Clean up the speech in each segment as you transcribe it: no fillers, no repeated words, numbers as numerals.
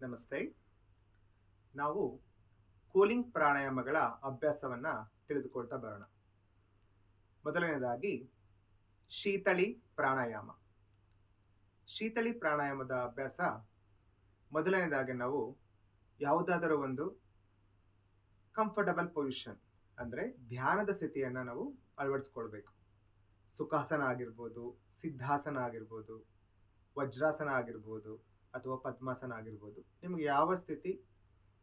ನಮಸ್ತೆ. ನಾವು ಕೂಲಿಂಗ್ ಪ್ರಾಣಾಯಾಮಗಳ ಅಭ್ಯಾಸವನ್ನ ತಿಳಿದುಕೊಳ್ತಾ ಬರೋಣ. ಮೊದಲನೇದಾಗಿ ಶೀತಳಿ ಪ್ರಾಣಾಯಾಮ. ಶೀತಳಿ ಪ್ರಾಣಾಯಾಮದ ಅಭ್ಯಾಸ ಮೊದಲನೇದಾಗಿ ನಾವು ಯಾವುದಾದರೂ ಒಂದು ಕಂಫರ್ಟಬಲ್ ಪೊಸಿಷನ್ ಅಂದರೆ ಧ್ಯಾನದ ಸ್ಥಿತಿಯನ್ನು ನಾವು ಅಳವಡಿಸ್ಕೊಳ್ಬೇಕು. ಸುಖಾಸನ ಆಗಿರ್ಬೋದು, ಸಿದ್ಧಾಸನ ಆಗಿರ್ಬೋದು, ವಜ್ರಾಸನ ಆಗಿರ್ಬೋದು ಅಥವಾ ಪದ್ಮಾಸನ ಆಗಿರ್ಬೋದು. ನಿಮಗೆ ಯಾವ ಸ್ಥಿತಿ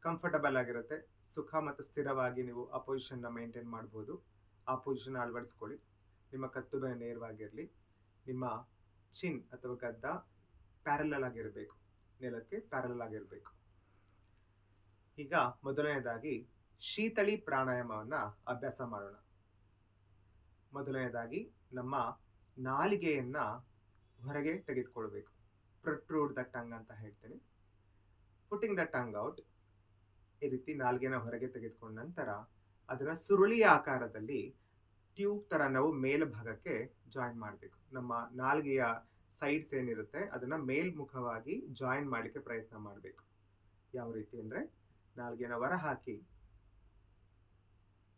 ಕಂಫರ್ಟಬಲ್ ಆಗಿರುತ್ತೆ, ಸುಖ ಮತ್ತು ಸ್ಥಿರವಾಗಿ ನೀವು ಆ ಪೊಸಿಷನ್ನ ಮೇಂಟೈನ್ ಮಾಡ್ಬೋದು. ಆ ಪೊಸಿಷನ್ ಅಳವಡಿಸ್ಕೊಳ್ಳಿ. ನಿಮ್ಮ ಕತ್ತುಬೆ ನೇರವಾಗಿರಲಿ. ನಿಮ್ಮ ಚಿನ್ ಅಥವಾ ಗದ್ದ ಪ್ಯಾರಲಲ್ ಆಗಿರಬೇಕು, ನೆಲಕ್ಕೆ ಪ್ಯಾರಲಲ್ ಆಗಿರಬೇಕು. ಈಗ ಮೊದಲನೇದಾಗಿ ಶೀತಳಿ ಪ್ರಾಣಾಯಾಮವನ್ನು ಅಭ್ಯಾಸ ಮಾಡೋಣ. ಮೊದಲನೇದಾಗಿ ನಮ್ಮ ನಾಲಿಗೆಯನ್ನು ಹೊರಗೆ ತೆಗೆದುಕೊಳ್ಬೇಕು. ಪ್ರೊಟ್ರೂಡ್ ದ ಟಂಗ್ ಅಂತ ಹೇಳ್ತೀನಿ. Putting the tongue out. ಈ ರೀತಿ ನಾಲಿಗೆನ ಹೊರಗೆ ತೆಗೆದುಕೊಂಡ ನಂತರ ಅದನ್ನು ಸುರುಳಿ ಆಕಾರದಲ್ಲಿ ಟ್ಯೂಬ್ ಥರ ನಾವು ಮೇಲ್ಭಾಗಕ್ಕೆ ಜಾಯಿನ್ ಮಾಡಬೇಕು. ನಮ್ಮ ನಾಲಿಗೆಯ ಸೈಡ್ಸ್ ಏನಿರುತ್ತೆ ಅದನ್ನು ಮೇಲ್ಮುಖವಾಗಿ ಜಾಯಿನ್ ಮಾಡಲಿಕ್ಕೆ ಪ್ರಯತ್ನ ಮಾಡಬೇಕು. ಯಾವ ರೀತಿ ಅಂದರೆ ನಾಲಿಗೆನ ಹೊರ ಹಾಕಿ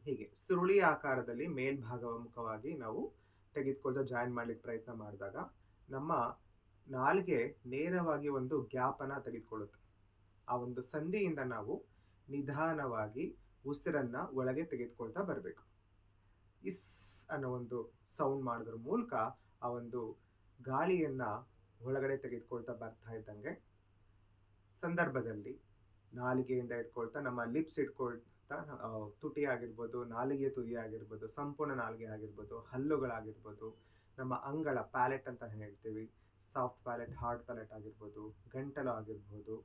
ಹೀಗೆ ಸುರುಳಿ ಆಕಾರದಲ್ಲಿ ಮೇಲ್ಭಾಗ ಮುಖವಾಗಿ ನಾವು ತೆಗೆದುಕೊಳ್ತಾ ಜಾಯಿನ್ ಮಾಡಲಿಕ್ಕೆ ಪ್ರಯತ್ನ ಮಾಡಿದಾಗ ನಮ್ಮ ನಾಲಿಗೆ ನೇರವಾಗಿ ಒಂದು ಗ್ಯಾಪನ್ನು ತೆಗೆದುಕೊಳ್ಳುತ್ತೆ. ಆ ಒಂದು ಸಂಧಿಯಿಂದ ನಾವು ನಿಧಾನವಾಗಿ ಉಸಿರನ್ನು ಒಳಗೆ ತೆಗೆದುಕೊಳ್ತಾ ಬರಬೇಕು. ಇಸ್ ಅನ್ನೋ ಒಂದು ಸೌಂಡ್ ಮಾಡೋದ್ರ ಮೂಲಕ ಆ ಒಂದು ಗಾಳಿಯನ್ನು ಒಳಗಡೆ ತೆಗೆದುಕೊಳ್ತಾ ಬರ್ತಾ ಇದ್ದಂಗೆ ಸಂದರ್ಭದಲ್ಲಿ ನಾಲಿಗೆಯಿಂದ ಇಟ್ಕೊಳ್ತಾ ನಮ್ಮ ಲಿಪ್ಸ್ ಇಟ್ಕೊಳ್ತಾ ತುಟಿ ಆಗಿರ್ಬೋದು, ನಾಲಿಗೆ ತುದಿ ಆಗಿರ್ಬೋದು, ಸಂಪೂರ್ಣ ನಾಲಿಗೆ ಆಗಿರ್ಬೋದು, ಹಲ್ಲುಗಳಾಗಿರ್ಬೋದು, ನಮ್ಮ ಅಂಗಳ ಪ್ಯಾಲೆಟ್ ಅಂತ ಹೇಳ್ತೀವಿ, ಸಾಫ್ಟ್ ಪ್ಯಾಲೆಟ್, ಹಾರ್ಡ್ ಪ್ಯಾಲೆಟ್ ಆಗಿರ್ಬೋದು, ಗಂಟಲು ಆಗಿರ್ಬೋದು,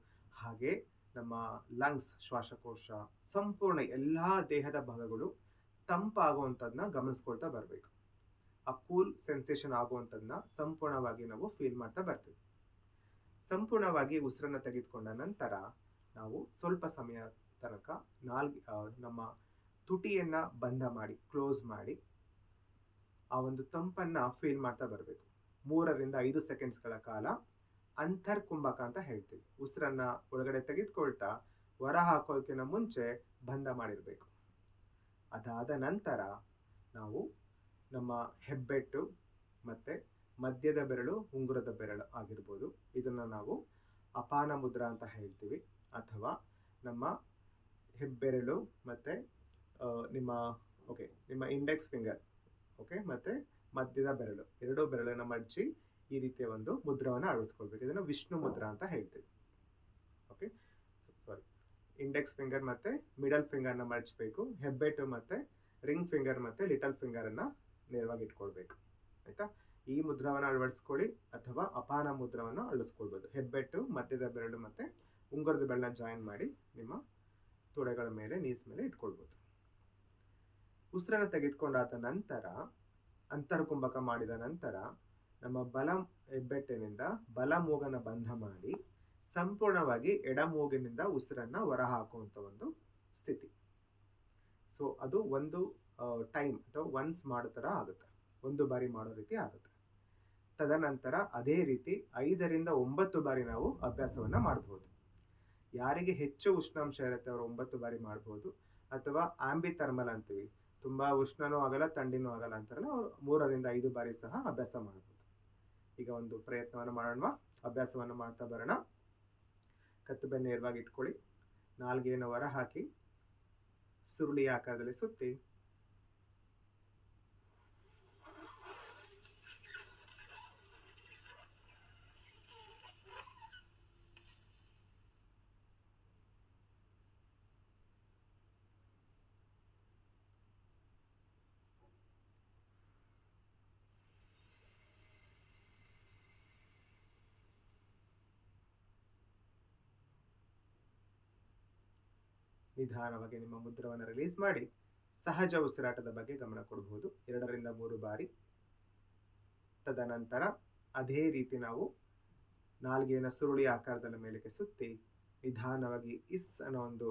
ಹಾಗೆ ನಮ್ಮ ಲಂಗ್ಸ್ ಶ್ವಾಸಕೋಶ, ಸಂಪೂರ್ಣ ಎಲ್ಲ ದೇಹದ ಭಾಗಗಳು ತಂಪಾಗುವಂಥದ್ದನ್ನ ಗಮನಿಸ್ಕೊಳ್ತಾ ಬರಬೇಕು. ಆ ಕೂಲ್ ಸೆನ್ಸೇಷನ್ ಆಗುವಂಥದ್ದನ್ನ ಸಂಪೂರ್ಣವಾಗಿ ನಾವು ಫೀಲ್ ಮಾಡ್ತಾ ಬರ್ತೀವಿ. ಸಂಪೂರ್ಣವಾಗಿ ಉಸಿರನ್ನು ತೆಗೆದುಕೊಂಡ ನಂತರ ನಾವು ಸ್ವಲ್ಪ ಸಮಯ ತನಕ ನಮ್ಮ ತುಟಿಯನ್ನು ಬಂಧ ಮಾಡಿ, ಕ್ಲೋಸ್ ಮಾಡಿ ಆ ಒಂದು ತಂಪನ್ನು ಫೀಲ್ ಮಾಡ್ತಾ ಬರಬೇಕು. 3-5 ಸೆಕೆಂಡ್ಸ್ಗಳ ಕಾಲ ಅಂತರ್ಕುಂಭಕ ಅಂತ ಹೇಳ್ತೀವಿ. ಉಸಿರನ್ನ ಒಳಗಡೆ ತೆಗೆದುಕೊಳ್ತಾ ಹೊರ ಹಾಕೋದಕ್ಕಿಂತ ಮುಂಚೆ ಬಂಧ ಮಾಡಿರಬೇಕು. ಅದಾದ ನಂತರ ನಾವು ನಮ್ಮ ಹೆಬ್ಬೆಟ್ಟು ಮತ್ತು ಮಧ್ಯದ ಬೆರಳು, ಉಂಗುರದ ಬೆರಳು ಆಗಿರ್ಬೋದು, ಇದನ್ನು ನಾವು ಅಪಾನ ಮುದ್ರಾ ಅಂತ ಹೇಳ್ತೀವಿ. ಅಥವಾ ನಮ್ಮ ಹೆಬ್ಬೆರಳು ಮತ್ತು ನಿಮ್ಮ ಇಂಡೆಕ್ಸ್ ಫಿಂಗರ್ ಮತ್ತು ಮಧ್ಯದ ಬೆರಳು, ಎರಡೂ ಬೆರಳನ್ನು ಮಡಚಿ ಈ ರೀತಿಯ ಒಂದು ಮುದ್ರವನ್ನು ಅಳವಡಿಸ್ಕೊಳ್ಬೇಕು. ಇದನ್ನು ವಿಷ್ಣು ಮುದ್ರಾ ಅಂತ ಹೇಳ್ತೀವಿ. ಇಂಡೆಕ್ಸ್ ಫಿಂಗರ್ ಮತ್ತು ಮಿಡಲ್ ಫಿಂಗರ್ನ ಮಡಚಬೇಕು. ಹೆಬ್ಬೆಟ್ಟು ಮತ್ತು ರಿಂಗ್ ಫಿಂಗರ್ ಮತ್ತು ಲಿಟಲ್ ಫಿಂಗರನ್ನು ನೇರವಾಗಿ ಇಟ್ಕೊಳ್ಬೇಕು. ಆಯಿತಾ? ಈ ಮುದ್ರವನ್ನು ಅಳವಡಿಸ್ಕೊಳ್ಳಿ ಅಥವಾ ಅಪಾನ ಮುದ್ರವನ್ನು ಅಳವಡಿಸ್ಕೊಳ್ಬೋದು. ಹೆಬ್ಬೆಟ್ಟು, ಮಧ್ಯದ ಬೆರಳು ಮತ್ತು ಉಂಗುರದ ಬೆರಳನ್ನ ಜಾಯಿನ್ ಮಾಡಿ ನಿಮ್ಮ ತೊಡೆಗಳ ಮೇಲೆ, ನೀಸ್ ಮೇಲೆ ಇಟ್ಕೊಳ್ಬೋದು. ಉಸಿರನ್ನು ತೆಗೆದುಕೊಂಡಾದ ನಂತರ, ಅಂತರ್ಕುಂಭಕ ಮಾಡಿದ ನಂತರ ನಮ್ಮ ಬಲ ಹೆಬ್ಬೆಟ್ಟಿನಿಂದ ಬಲ ಮೂಗನ್ನು ಬಂಧ ಮಾಡಿ ಸಂಪೂರ್ಣವಾಗಿ ಎಡ ಮೂಗಿನಿಂದ ಉಸಿರನ್ನು ಹೊರ ಹಾಕುವಂಥ ಒಂದು ಸ್ಥಿತಿ. ಸೊ ಅದು ಒಂದು ಟೈಮ್ ಅಥವಾ ಒನ್ಸ್ ಮಾಡೋ ಥರ ಆಗುತ್ತೆ, ಒಂದು ಬಾರಿ ಮಾಡೋ ರೀತಿ ಆಗುತ್ತೆ. ತದನಂತರ ಅದೇ ರೀತಿ 5-9 ಬಾರಿ ನಾವು ಅಭ್ಯಾಸವನ್ನು ಮಾಡ್ಬೋದು. ಯಾರಿಗೆ ಹೆಚ್ಚು ಉಷ್ಣಾಂಶ ಇರುತ್ತೆ ಅವರು 9 ಬಾರಿ ಮಾಡ್ಬೋದು. ಅಥವಾ ಆಂಬಿ ಥರ್ಮಲ್ ಅಂತೀವಿ, ತುಂಬ ಉಷ್ಣನೂ ಆಗಲ್ಲ ಥಂಡಿನೂ ಆಗಲ್ಲ ಅಂತಾರಲ್ಲ, ಅವರು 3-5 ಬಾರಿ ಸಹ ಅಭ್ಯಾಸ ಮಾಡ್ಬೋದು. ಈಗ ಒಂದು ಪ್ರಯತ್ನವನ್ನು ಮಾಡೋಣ. ಅಭ್ಯಾಸವನ್ನು ಮಾಡ್ತಾ ಬರೋಣ. ಕತ್ತು ಬೆನ್ನು ನೇರವಾಗಿ ಇಟ್ಕೊಳ್ಳಿ. ನಾಲ್ಗೆಯನ್ನು ಹೊರ ಹಾಕಿ ಸುರುಳಿ ಆಕಾರದಲ್ಲಿ ಸುತ್ತಿ ನಿಧಾನವಾಗಿ ನಿಮ್ಮ ಮುದ್ರವನ್ನು ರಿಲೀಸ್ ಮಾಡಿ ಸಹಜ ಉಸಿರಾಟದ ಬಗ್ಗೆ ಗಮನ ಕೊಡಬಹುದು. 2-3 ಬಾರಿ. ತದನಂತರ ಅದೇ ರೀತಿ ನಾವು ನಾಲ್ಗೆಯನ್ನು ಸುರುಳಿ ಆಕಾರದ ಮೇಲಕ್ಕೆ ಸುತ್ತಿ ನಿಧಾನವಾಗಿ ಇಸ್ ಅನ್ನೋ ಒಂದು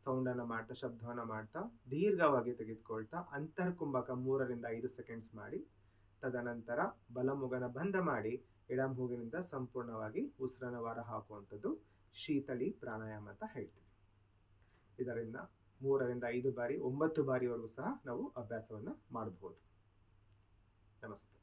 ಸೌಂಡನ್ನು ಮಾಡ್ತಾ, ಶಬ್ದವನ್ನು ಮಾಡ್ತಾ ದೀರ್ಘವಾಗಿ ತೆಗೆದುಕೊಳ್ತಾ ಅಂತರ್ಕುಂಭಕ 3-5 ಸೆಕೆಂಡ್ಸ್ ಮಾಡಿ. ತದನಂತರ ಬಲಮುಗನ ಬಂಧ ಮಾಡಿ ಎಡ ಮೂಗಿನಿಂದ ಸಂಪೂರ್ಣವಾಗಿ ಉಸಿರನ್ನು ಹೊರ ಹಾಕುವಂಥದ್ದು ಶೀತಳಿ ಪ್ರಾಣಾಯಾಮ ಅಂತ ಹೇಳ್ತೀವಿ. ಇದರಿಂದ 3 ರಿಂದ 5 ಬಾರಿ 9 ಬಾರಿವರೆಗೂ ಸಹ ನಾವು ಅಭ್ಯಾಸವನ್ನು ಮಾಡಬಹುದು. ನಮಸ್ತೆ.